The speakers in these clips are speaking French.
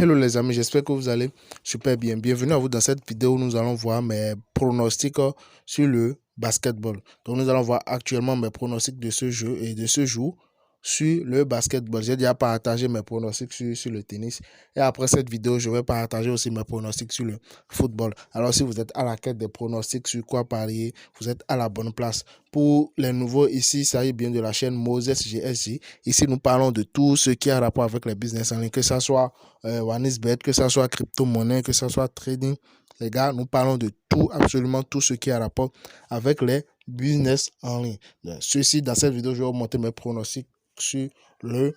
Hello les amis, j'espère que vous allez super bien. Bienvenue à vous dans cette vidéo où nous allons voir mes pronostics sur le basketball. Donc nous allons voir actuellement mes pronostics de ce jeu et de ce jour sur le basketball. J'ai déjà partagé mes pronostics sur le tennis et après cette vidéo, je vais partager aussi mes pronostics sur le football. Alors si vous êtes à la quête des pronostics sur quoi parier, vous êtes à la bonne place. Pour les nouveaux ici, ça y est bien de la chaîne Moses GSJ. Ici, nous parlons de tout ce qui a rapport avec les business en ligne, que ce soit OneXBet, que ce soit crypto-monnaie, que ce soit trading. Les gars, nous parlons de tout, absolument tout ce qui a rapport avec les business en ligne. Ceci, dans cette vidéo, je vais vous montrer mes pronostics sur le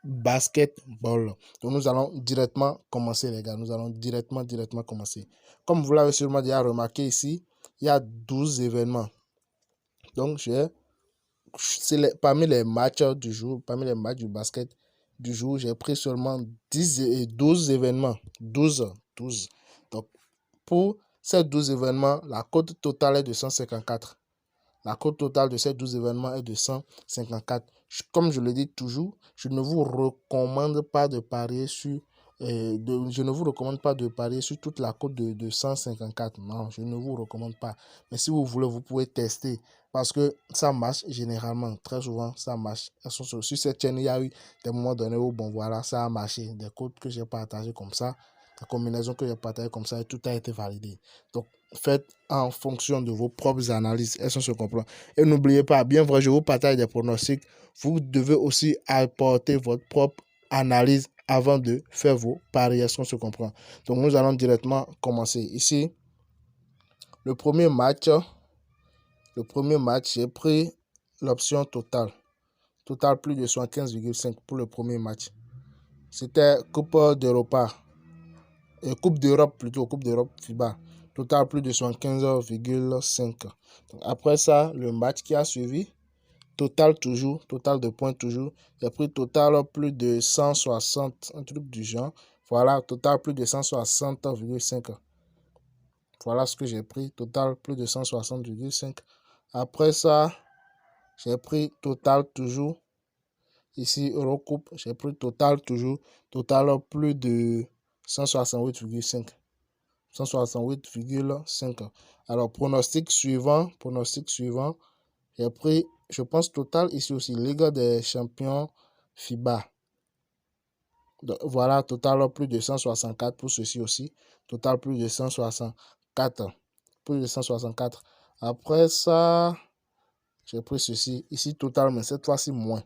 basketball. Donc, nous allons directement commencer, les gars. Nous allons directement commencer. Comme vous l'avez sûrement déjà remarqué ici, il y a 12 événements. Donc, parmi les matchs du jour, parmi les matchs du basket du jour, j'ai pris seulement 12 événements. 12. Donc, pour ces 12 événements, la cote totale est de 154. La cote totale de ces 12 événements est de 154. Comme je le dis toujours, je ne vous recommande pas de parier sur je ne vous recommande pas de parier sur toute la cote de 154. Non, je ne vous recommande pas. Mais si vous voulez, vous pouvez tester. Parce que ça marche généralement. Très souvent, ça marche. Sur cette chaîne, il y a eu des moments donnés où, bon, voilà, ça a marché. Des codes que j'ai partagés comme ça, des combinaisons que j'ai partagées comme ça, et tout a été validé. Donc, faites en fonction de vos propres analyses. Est-ce qu'on se comprend? Et n'oubliez pas, bien vrai, je vous partage des pronostics. Vous devez aussi apporter votre propre analyse avant de faire vos paris. Est-ce qu'on se comprend? Donc, nous allons directement commencer. Ici, le premier match, j'ai pris l'option totale. Total plus de 75,5 pour le premier match. C'était Coupe d'Europa. Coupe d'Europe plutôt, Coupe d'Europe FIBA. Total plus de 75,5. Après ça, le match qui a suivi, total de points toujours. J'ai pris total plus de 160, un truc du genre. Voilà, total plus de 160,5. Voilà ce que j'ai pris, total plus de 160,5. Après ça, j'ai pris total toujours. Ici, Eurocoupe, j'ai pris total toujours. Total plus de 168,5. 168,5. Alors, pronostic suivant, j'ai pris, je pense, total ici aussi, Ligue des champions FIBA. Donc, voilà, total plus de 164 pour ceci aussi. Total plus de 164. Plus de 164. Après ça, j'ai pris ceci. Ici, total, mais cette fois-ci, moins.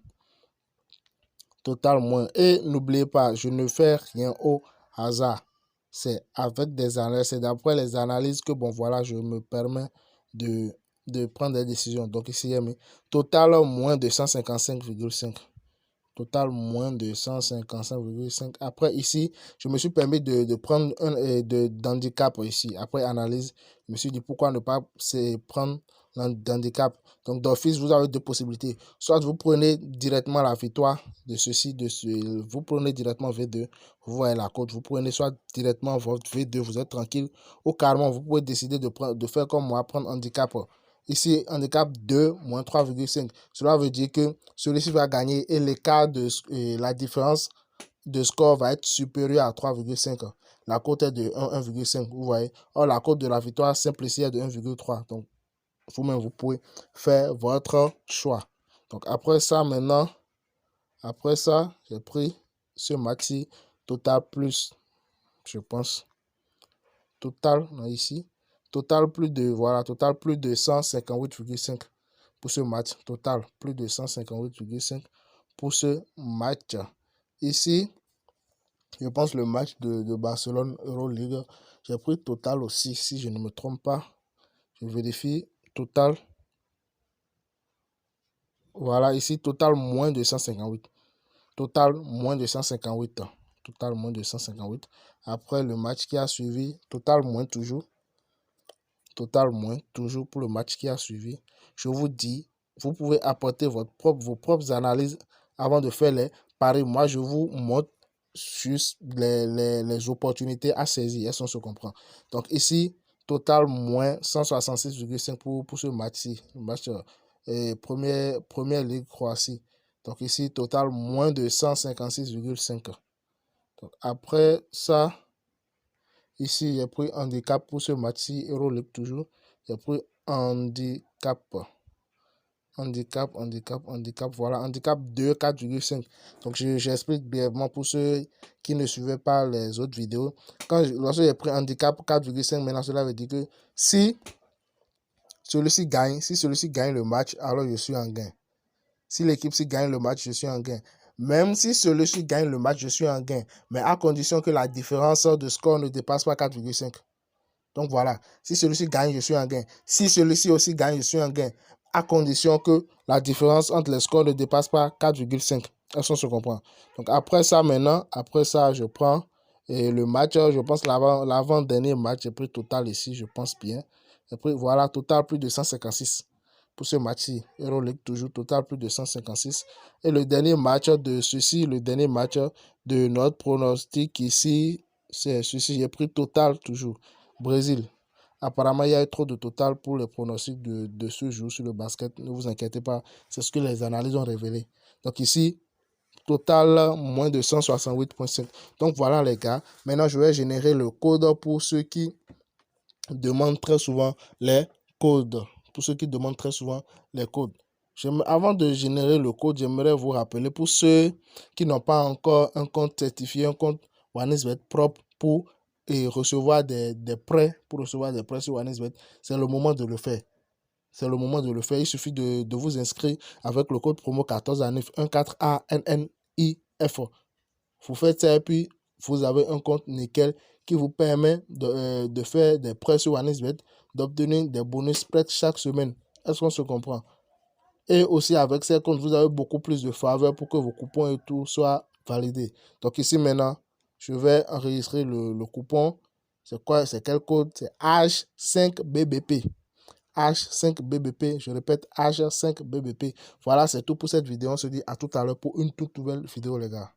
Total, moins. Et n'oubliez pas, je ne fais rien au hasard. C'est avec des analyses, c'est d'après les analyses que, bon, voilà, je me permets de prendre des décisions. Donc, ici, il y a mis total moins de 155,5. Total moins de 155,5. Après, ici, je me suis permis de prendre d'handicap ici. Après analyse, je me suis dit pourquoi ne pas prendre d'handicap. Donc, d'office, vous avez deux possibilités. Soit vous prenez directement la victoire de ceci, vous prenez directement V2, vous voyez la cote. Vous prenez soit directement votre V2, vous êtes tranquille. Ou carrément, vous pouvez décider de faire comme moi, prendre handicap. Ici, handicap 2, moins 3,5. Cela veut dire que celui-ci va gagner et l'écart la différence de score va être supérieur à 3,5. La cote est de 1,5, vous voyez. Or, la cote de la victoire simple ici est de 1,3. Donc, vous-même, vous pouvez faire votre choix. Donc, après ça, maintenant, j'ai pris ce maxi total plus, je pense, total, ici. Total plus de 158,5 pour ce match. Total plus de 158,5 pour ce match. Ici, je pense le match de Barcelone Euroleague. J'ai pris total aussi, si je ne me trompe pas. Je vérifie. Total. Voilà, ici, total moins de 158. Total moins de 158. Total moins de 158. Après le match qui a suivi, total moins toujours. Total moins, toujours pour le match qui a suivi. Je vous dis, vous pouvez apporter vos propres analyses avant de faire les paris. Moi, je vous montre juste les opportunités à saisir. Est-ce qu'on se comprend? Donc ici, total moins 166,5 pour ce match-ci. Le match première Ligue Croatie. Donc ici, total moins de 156,5. Donc, après ça, ici, j'ai pris handicap pour ce match-ci, Euroleague toujours. J'ai pris handicap. Handicap, voilà, handicap 2, 4,5. Donc, j'explique brièvement pour ceux qui ne suivaient pas les autres vidéos. Lorsque j'ai pris handicap 4,5, maintenant, cela veut dire que si celui-ci gagne le match, alors je suis en gain. Si l'équipe-ci gagne le match, je suis en gain. Même si celui-ci gagne le match, je suis en gain. Mais à condition que la différence de score ne dépasse pas 4,5. Donc voilà, si celui-ci gagne, je suis en gain. Si celui-ci aussi gagne, je suis en gain. À condition que la différence entre les scores ne dépasse pas 4,5. Est-ce qu'on se comprend? Donc après ça, maintenant, je prends le match, je pense l'avant-dernier match, j'ai pris total ici, je pense bien. Et puis voilà, total plus de 156 pour ce match-ci. Euroleague toujours, total plus de 156. Et le dernier match de ceci, le dernier match de notre pronostic ici, c'est ceci, j'ai pris total toujours. Brésil. Apparemment, il y a eu trop de total pour les pronostics de ce jour sur le basket. Ne vous inquiétez pas, c'est ce que les analyses ont révélé. Donc ici, total moins de 168,5. Donc voilà les gars. Maintenant, je vais générer le code pour ceux qui demandent très souvent les codes. Pour ceux qui demandent très souvent les codes. Avant de générer le code, j'aimerais vous rappeler pour ceux qui n'ont pas encore un compte certifié, un compte OneXBet propre pour recevoir des prêts, sur OneXBet, c'est le moment de le faire. C'est le moment de le faire. Il suffit de vous inscrire avec le code promo 14ANIF 14ANNIF. Vous faites ça et puis vous avez un compte nickel qui vous permet de faire des prêts sur OneXBet, d'obtenir des bonus prêts chaque semaine. Est-ce qu'on se comprend? Et aussi avec ces comptes, vous avez beaucoup plus de faveurs pour que vos coupons et tout soient validés. Donc ici maintenant, je vais enregistrer le coupon. C'est quoi? C'est quel code? C'est H5BBP. H5BBP, je répète, H5BBP. Voilà, c'est tout pour cette vidéo. On se dit à tout à l'heure pour une toute nouvelle vidéo, les gars.